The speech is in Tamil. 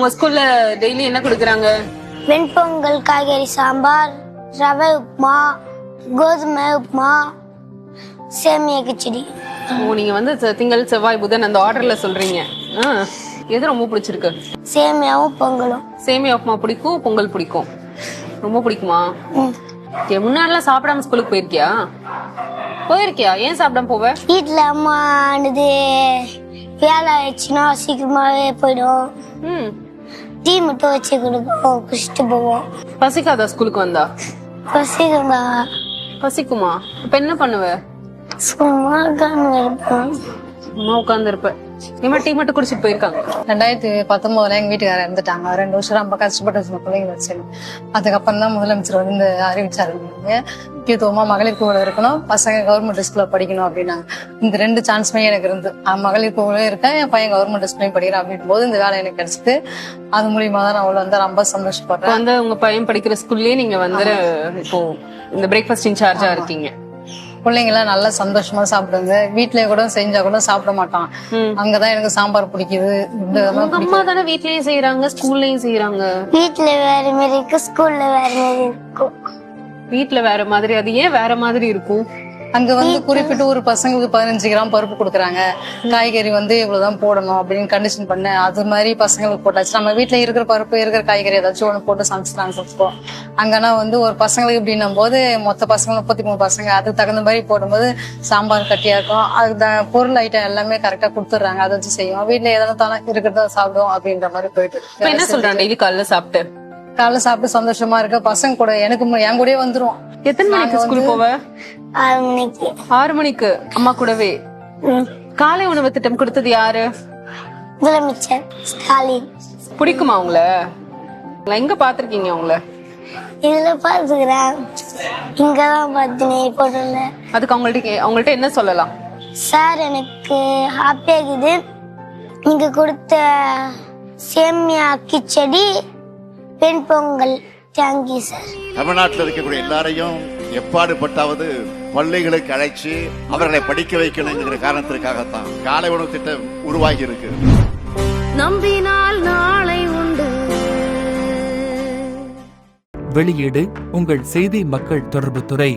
உங்க ஸ்கூல்ல டெய்லி என்ன கொடுக்குறாங்க? வெண்பொங்கல், காய்கறி சாம்பார், ரவை உப்புமா, கோதுமை உப்புமா, சேமியா கிச்சடி. ஓ, நீங்க வந்து திங்கள் செவ்வாய் புதன் அந்த ஆர்டர்ல சொல்றீங்க. எது ரொம்ப பிடிச்சிருக்கு? சேமியாவும் பொங்கலும். சேமியா உப்புமா பிடிக்கும், பொங்கல் பிடிக்கும். ரொம்ப பிடிக்குமா? முன்னாடிலாம் சாப்பிடாம ஸ்கூலுக்கு போயிருக்கியா? ஏன் சாப்பிடாம போவ? வீட்டுல அம்மா வேலை ஆயிடுச்சுன்னா சீக்கிரமாவே போயிடும். டீ மட்டும் வச்சு கொடுப்போம், குடிச்சிட்டு போவோம். பசிக்காதா ஸ்கூலுக்கு வந்தா? பசிக்குமா? இப்ப என்ன பண்ணுவ? சும்மா உட்கார்ந்து இருப்போம். சும்மா உட்கார்ந்து இருப்ப. டீ மட்டும் குடிச்சிட்டு போயிருக்காங்க. 2019 எங்க வீட்டுக்காரர் இறந்துட்டாங்க. 2 வருஷம் ரொம்ப கஷ்டப்பட்டு பிள்ளைங்க வச்சு. அதுக்கப்புறம் தான் முதலமைச்சர் வந்து அறிவிச்சாரு, முக்கியத்துவமா மகளிர் குழுல இருக்கணும், பசங்க கவர்மெண்ட் ஸ்கூல்ல படிக்கணும் அப்படின்னாங்க. இந்த 2 சான்ஸுமே எனக்கு இருந்து மகளிர் குழுல இருக்கேன், என் பையன் கவர்மெண்ட் ஸ்கூலையும் படிக்கிறான் அப்படின் போது இந்த வேலை எனக்கு கிடைச்சிட்டு அது மூலியமா தான் நான் வந்து ரொம்ப சந்தோஷப்படுறேன். வந்து உங்க பையன் படிக்கிற ஸ்கூல்லயே நீங்க வந்து இப்போ இந்த பிரேக்ஃபாஸ்ட் இன்சார்ஜா இருக்கீங்க. பிள்ளைங்க எல்லாம் நல்லா சந்தோஷமா சாப்பிடுங்க. வீட்லயே கூட செஞ்சா கூட சாப்பிட மாட்டான். அங்கதான் எனக்கு சாம்பார் பிடிக்குது. அம்மா தானே வீட்லயும் செய்யறாங்க, ஸ்கூல்லயும் செய்யறாங்க. வீட்டுல வேற மாதிரி இருக்கு, ஸ்கூல்ல வேற மாதிரி இருக்கும். வீட்டுல வேற மாதிரி, அது ஏன் வேற மாதிரி இருக்கும்? அங்க வந்து குறிப்பிட்டு ஒரு பசங்களுக்கு 15 கிராம் பருப்பு கொடுக்குறாங்க, காய்கறி வந்து இவ்வளவுதான் போடணும் அப்படின்னு கண்டிஷன் பண்ண. அது மாதிரி பசங்களுக்கு போட்டாச்சு. நம்ம வீட்டுல இருக்கிற பருப்பு இருக்கிற காய்கறி ஏதாச்சும் ஒண்ணு போட்டு சமைச்சுப்போம். அங்கன்னா வந்து ஒரு பசங்களுக்கு இப்படின்னும் போது மொத்த பசங்க 33 பசங்க, அதுக்கு தகுந்த மாதிரி போடும்போது சாம்பார் கட்டியா இருக்கும். அதுக்கு பொருள் ஐட்டம் எல்லாமே கரெக்டா கொடுத்துடுறாங்க, அதை வச்சு செய்வோம். வீட்டுல ஏதாவது தானே இருக்கிறத சாப்பிடுவோம் அப்படின்ற மாதிரி போயிட்டு. என்ன சொல்றாங்க? டெய்லி காலைல சாப்பிட்டு சந்தோஷமா இருக்க. பசங்க கூட எனக்கு என் கூடயே வந்துரும். எத்தனை மணிக்கு ஸ்கூல் போவ? 6 மணிக்கு. 6 மணிக்கு அம்மா கூடவே. காலை உணவு திட்டம் கொடுத்தது யாரு? முதலமைச்சர் ஸ்டாலின். பிடிக்குமா உங்களை? எங்க பாத்திருக்கீங்க உங்களை? இதுல பாத்துக்கிறேன், இங்கதான் பாத்துனே போட்டோம்ல. அதுக்கு அவங்கள்ட்ட என்ன சொல்லலாம்? சார், எனக்கு ஹாப்பியா இருக்குது. நீங்க கொடுத்த சேமியா கிச்சடி, வெண்பொங்கல், தேங்க்யூ சார். தமிழ்நாட்டில் இருக்கக்கூடிய எல்லாரையும் எப்பாடுபட்டாவது பள்ளிகளுக்கு அழைச்சு அவர்களை படிக்க வைக்கணுங்கிற காரணத்திற்காகத்தான் காலை உணவு திட்டம் உருவாகி இருக்கு. நம்பினால் நாளை உண்டு. வெளியீடு உங்கள் செய்தி மக்கள் தொடர்பு துறை.